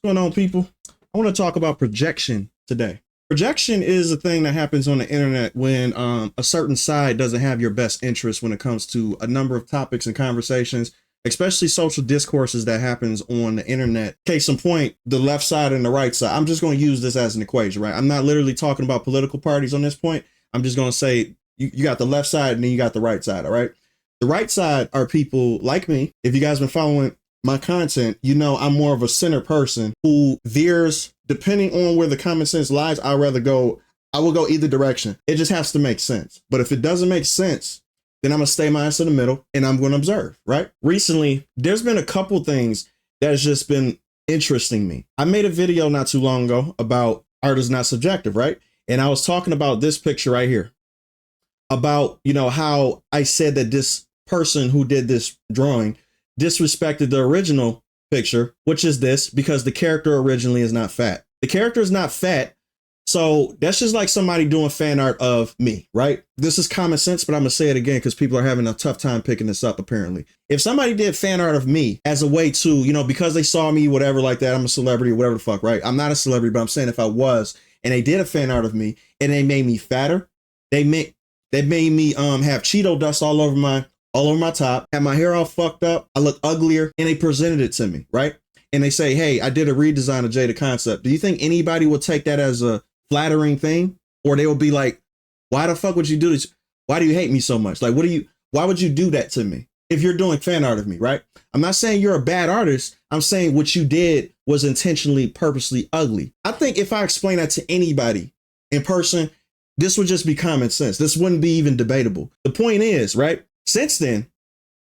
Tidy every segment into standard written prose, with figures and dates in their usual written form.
What's going on, people? I want to talk about projection today. Projection is a thing that happens on the internet when a certain side doesn't have your best interest when it comes to a number of topics and conversations, especially social discourses that happens on the internet. Case in point, the left side and the right side. I'm just going to use this as an equation, right? I'm not literally talking about political parties on this point. I'm just going to say you got the left side and then you got the right side, all right? The right side are people like me. If you guys been following my content, you know I'm more of a center person who veers depending on where the common sense lies. I will go either direction. It just has to make sense. But if it doesn't make sense, then I'm gonna stay my ass in the middle and I'm gonna observe, right? Recently, there's been a couple things that has just been interesting me. I made a video not too long ago about art is not subjective, right? And I was talking about this picture right here, about, you know, how I said that this person who did this drawing disrespected the original picture, which is this, because the character originally is not fat. The character is not fat. So that's just like somebody doing fan art of me, right? This is common sense, but I'm gonna say it again because people are having a tough time picking this up, apparently. If somebody did fan art of me as a way to, you know, because they saw me, whatever like that, I'm a celebrity, whatever the fuck, right? I'm not a celebrity, but I'm saying if I was, and they did a fan art of me and they made me fatter, they made me have Cheeto dust all over my top, had my hair all fucked up, I look uglier, and they presented it to me, right? And they say, hey, I did a redesign of Jada Concept. Do you think anybody would take that as a flattering thing? Or they would be like, why the fuck would you do this? Why do you hate me so much? Like, why would you do that to me if you're doing fan art of me, right? I'm not saying you're a bad artist. I'm saying what you did was intentionally, purposely ugly. I think if I explain that to anybody in person, this would just be common sense. This wouldn't be even debatable. The point is, right? Since then,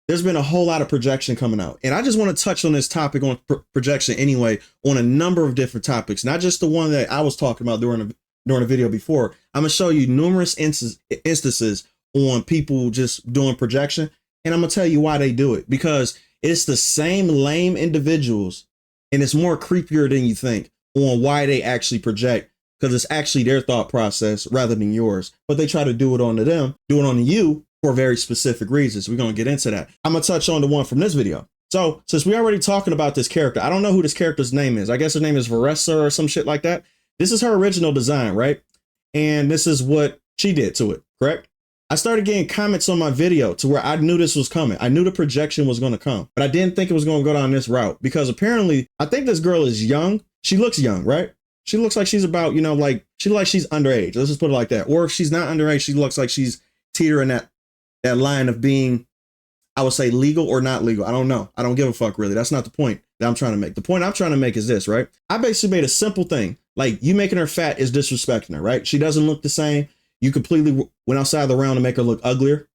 there's been a whole lot of projection coming out. And I just want to touch on this topic on projection anyway, on a number of different topics, not just the one that I was talking about during the video before. I'm going to show you numerous instances on people just doing projection. And I'm going to tell you why they do it, because it's the same lame individuals. And it's more creepier than you think on why they actually project, because it's actually their thought process rather than yours. But they try to do it onto them, do it onto you, for very specific reasons. We're going to get into that. I'm going to touch on the one from this video. So since we already talking about this character, I don't know who this character's name is. I guess her name is Vanessa or some shit like that. This is her original design, right? And this is what she did to it, correct? I started getting comments on my video to where I knew this was coming. I knew the projection was going to come, but I didn't think it was going to go down this route, because apparently I think this girl is young. She looks young, right? She looks like she's about, you know, like she looks like she's underage. Let's just put it like that. Or if she's not underage, she looks like she's teetering that line of being, I would say, legal or not legal. I don't know. I don't give a fuck, really. That's not the point that I'm trying to make. The point I'm trying to make is this, right? I basically made a simple thing. Like, you making her fat is disrespecting her, right? She doesn't look the same. You completely went outside the round to make her look uglier.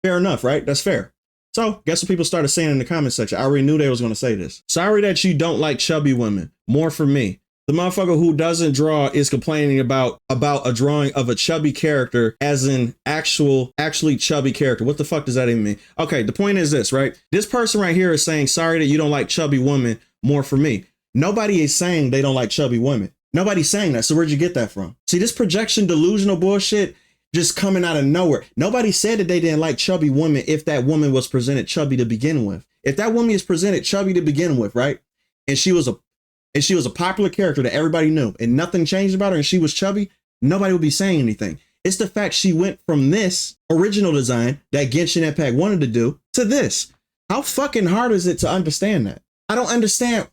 Fair enough, right? That's fair. So guess what people started saying in the comment section? I already knew they was going to say this. Sorry that you don't like chubby women. More for me. The motherfucker who doesn't draw is complaining about a drawing of a chubby character as an actually chubby character. What the fuck does that even mean? Okay, the point is this, right? This person right here is saying, sorry that you don't like chubby women, more for me. Nobody is saying they don't like chubby women. Nobody's saying that. So where'd you get that from? See, this projection delusional bullshit just coming out of nowhere. Nobody said that they didn't like chubby women if that woman was presented chubby to begin with. If that woman is presented chubby to begin with, right? And she was a popular character that everybody knew and nothing changed about her and she was chubby, nobody would be saying anything. It's the fact she went from this original design that Genshin Impact wanted to do to this. How fucking hard is it to understand that? I don't understand.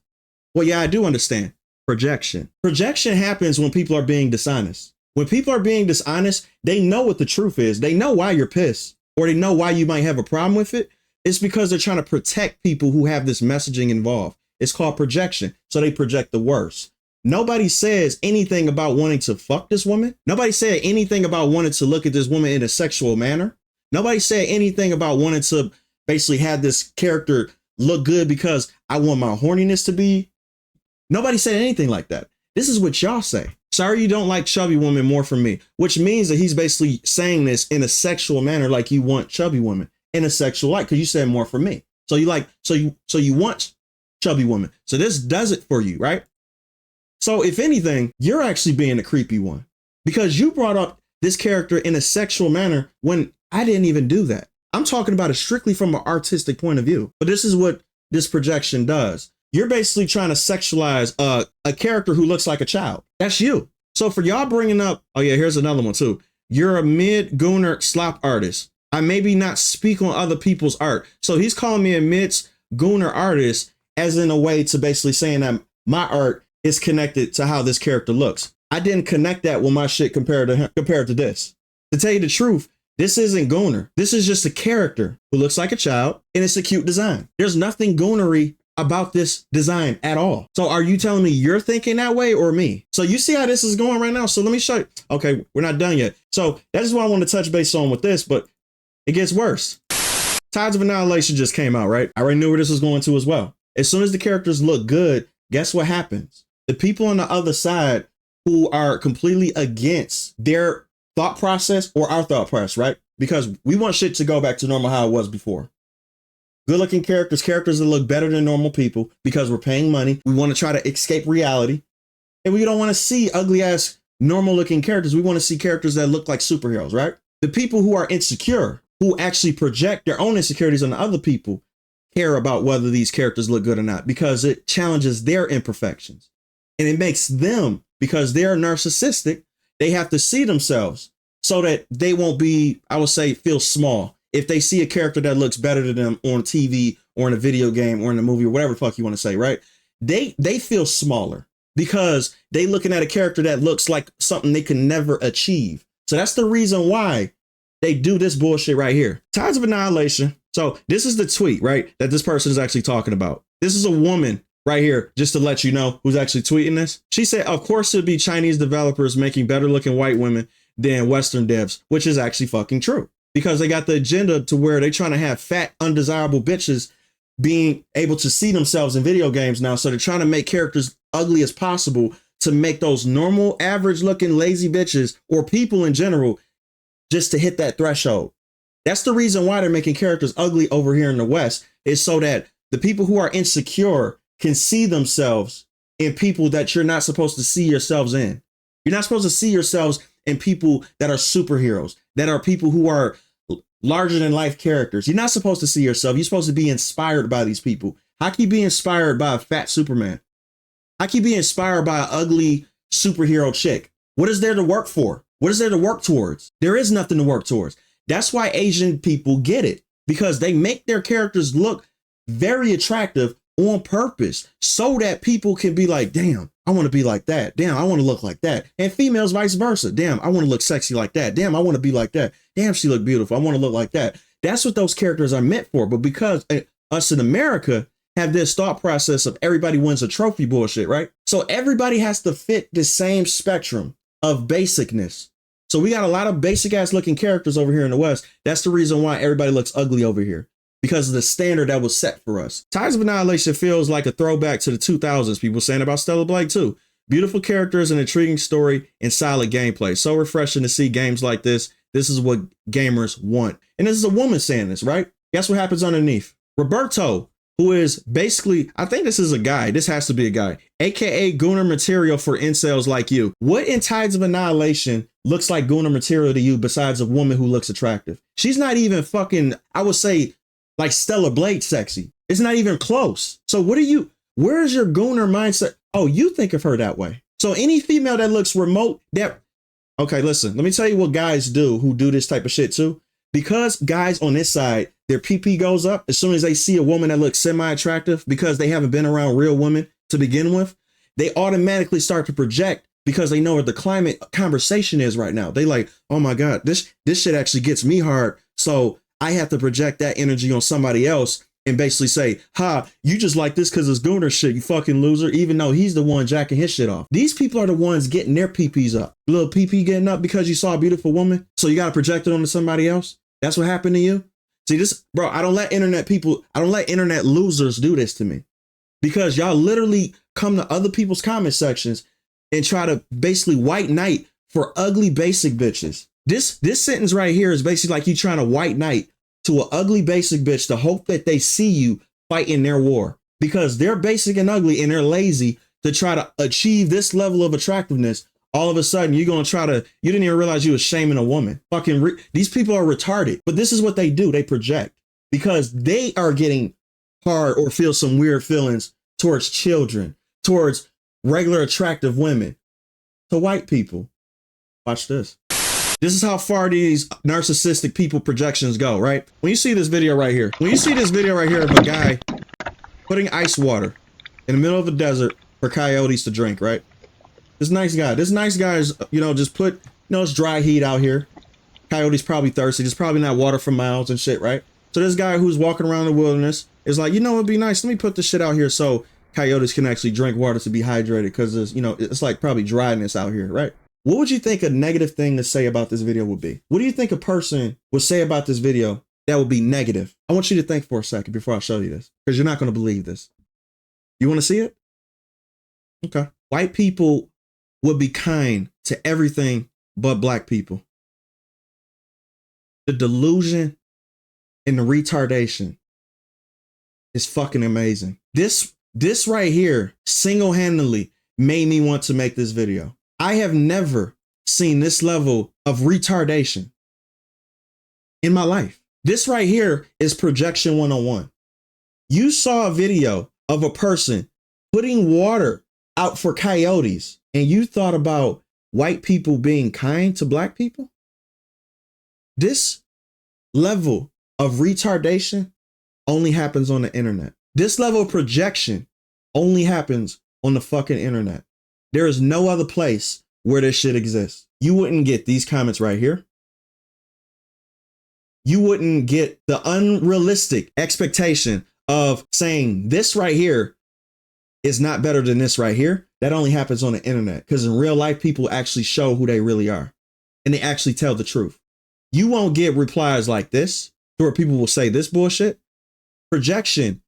Well, yeah, I do understand. Projection. Projection happens when people are being dishonest. When people are being dishonest, they know what the truth is. They know why you're pissed, or they know why you might have a problem with it. It's because they're trying to protect people who have this messaging involved. It's called projection. So they project the worst. Nobody says anything about wanting to fuck this woman. Nobody said anything about wanting to look at this woman in a sexual manner. Nobody said anything about wanting to basically have this character look good because I want my horniness to be. Nobody said anything like that. This is what y'all say. Sorry you don't like chubby women, more for me. Which means that he's basically saying this in a sexual manner, like you want chubby women in a sexual light, because you said more for me. So you like, so you want chubby woman. So this does it for you, right? So if anything, you're actually being the creepy one, because you brought up this character in a sexual manner when I didn't even do that. I'm talking about it strictly from an artistic point of view. But this is what this projection does. you're basically trying to sexualize a character who looks like a child. That's you. So for y'all bringing up, oh yeah, here's another one too. You're a mid-gooner slop artist. I maybe not speak on other people's art. So he's calling me a mid-gooner artist as in a way to basically saying that my art is connected to how this character looks. I didn't connect that with my shit compared to this. To tell you the truth, this isn't gooner. This is just a character who looks like a child and it's a cute design. There's nothing goonery about this design at all. So are you telling me you're thinking that way or me? So you see how this is going right now? So let me show you. Okay, we're not done yet. So that's what I want to touch base on with this, but it gets worse. Tides of Annihilation just came out, right? I already knew where this was going to as well. As soon as the characters look good, guess what happens? The people on the other side who are completely against their thought process or our thought process, right? Because we want shit to go back to normal how it was before. Good looking characters that look better than normal people because we're paying money. We want to try to escape reality. And we don't want to see ugly ass normal looking characters. We want to see characters that look like superheroes, right? The people who are insecure, who actually project their own insecurities on other people, care about whether these characters look good or not because it challenges their imperfections. And it makes them, because they're narcissistic, they have to see themselves so that they won't be, I would say, feel small. If they see a character that looks better than them on TV or in a video game or in a movie or whatever the fuck you want to say, right? They feel smaller because they looking at a character that looks like something they can never achieve. So that's the reason why they do this bullshit right here. Tides of Annihilation. So this is the tweet, right, that this person is actually talking about. This is a woman right here, just to let you know who's actually tweeting this. She said, of course it'd be Chinese developers making better looking white women than Western devs, which is actually fucking true. Because they got the agenda to where they're trying to have fat, undesirable bitches being able to see themselves in video games now. So they're trying to make characters ugly as possible to make those normal, average looking, lazy bitches or people in general just to hit that threshold. That's the reason why they're making characters ugly over here in the West, is so that the people who are insecure can see themselves in people that you're not supposed to see yourselves in. You're not supposed to see yourselves in people that are superheroes, that are people who are larger than life characters. You're not supposed to see yourself. You're supposed to be inspired by these people. How can you be inspired by a fat Superman? How can you be inspired by an ugly superhero chick? What is there to work for? What is there to work towards? There is nothing to work towards. That's why Asian people get it, because they make their characters look very attractive on purpose so that people can be like, damn, I want to be like that. Damn, I want to look like that. And females vice versa. Damn, I want to look sexy like that. Damn, I want to be like that. Damn, she look beautiful. I want to look like that. That's what those characters are meant for. But because us in America have this thought process of everybody wins a trophy bullshit, right? So everybody has to fit the same spectrum of basicness. So we got a lot of basic ass looking characters over here in the West. That's the reason why everybody looks ugly over here, because of the standard that was set for us. Tides of Annihilation feels like a throwback to the 2000s. People saying about Stellar Blade too. Beautiful characters, an intriguing story, and solid gameplay. So refreshing to see games like this. This is what gamers want. And this is a woman saying this, right? Guess what happens underneath? Roberto, who is basically, I think this is a guy. This has to be a guy, aka Gooner material for incels like you. What in Tides of Annihilation looks like Gooner material to you besides a woman who looks attractive? She's not even fucking, I would say, like Stellar Blade sexy. It's not even close. So where is your Gooner mindset? Oh, you think of her that way. So any female that looks remote, okay, listen, let me tell you what guys do who do this type of shit too. Because guys on this side, their PP goes up as soon as they see a woman that looks semi-attractive because they haven't been around real women to begin with. They automatically start to project because they know what the climate conversation is right now. They like, oh my God, this shit actually gets me hard. So I have to project that energy on somebody else and basically say, ha, you just like this because it's Gooner shit, you fucking loser, even though he's the one jacking his shit off. These people are the ones getting their PPs up. Little PP getting up because you saw a beautiful woman. So you got to project it onto somebody else. That's what happened to you. See this, bro, I don't let internet losers do this to me, because y'all literally come to other people's comment sections and try to basically white knight for ugly basic bitches. This sentence right here is basically like you trying to white knight to an ugly basic bitch to hope that they see you fighting their war, because they're basic and ugly and they're lazy to try to achieve this level of attractiveness. All of a sudden you're going to you didn't even realize you was shaming a woman. These people are retarded, but this is what they do. They project because they are getting hard or feel some weird feelings towards children, towards regular attractive women, to white people. Watch this. This is how far these narcissistic people projections go, right? When you see this video right here, of a guy putting ice water in the middle of a desert for coyotes to drink, right? This nice guy is, you know, just put, you know, it's dry heat out here. Coyotes probably thirsty. There's probably not water for miles and shit, right? So this guy who's walking around the wilderness is like, you know, it'd be nice. Let me put this shit out here so coyotes can actually drink water to be hydrated, because there's, you know, it's like probably dryness out here, right? What would you think a negative thing to say about this video would be? What do you think a person would say about this video that would be negative? I want you to think for a second before I show you this, because you're not going to believe this. You want to see it? Okay. White people would be kind to everything but black people. The delusion and the retardation is fucking amazing. This right here single-handedly made me want to make this video. I have never seen this level of retardation in my life. This right here is projection 101. You saw a video of a person putting water out for coyotes, and you thought about white people being kind to black people? This level of retardation only happens on the internet. This level of projection only happens on the fucking internet. There is no other place where this shit exists. You wouldn't get these comments right here. You wouldn't get the unrealistic expectation of saying this right here is not better than this right here. That only happens on the internet, because in real life, people actually show who they really are and they actually tell the truth. You won't get replies like this where people will say this bullshit. Projection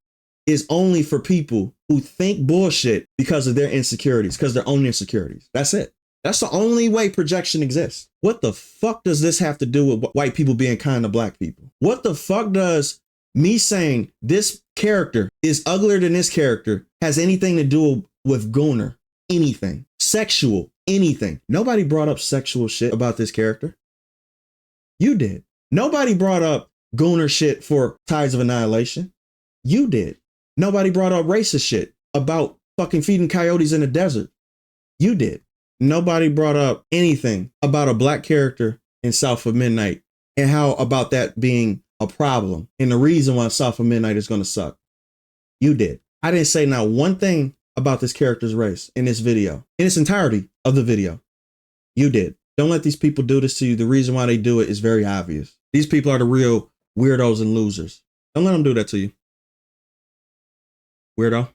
is only for people who think bullshit because of their insecurities, because their own insecurities. That's it. That's the only way projection exists. What the fuck does this have to do with white people being kind to black people? What the fuck does me saying this character is uglier than this character has anything to do with gooner? Anything. Sexual. Anything. Nobody brought up sexual shit about this character. You did. Nobody brought up gooner shit for Tides of Annihilation. You did. Nobody brought up racist shit about fucking feeding coyotes in the desert. You did. Nobody brought up anything about a black character in South of Midnight and how about that being a problem and the reason why South of Midnight is going to suck. You did. I didn't say not one thing about this character's race in this video, in its entirety of the video. You did. Don't let these people do this to you. The reason why they do it is very obvious. These people are the real weirdos and losers. Don't let them do that to you. Weirdo.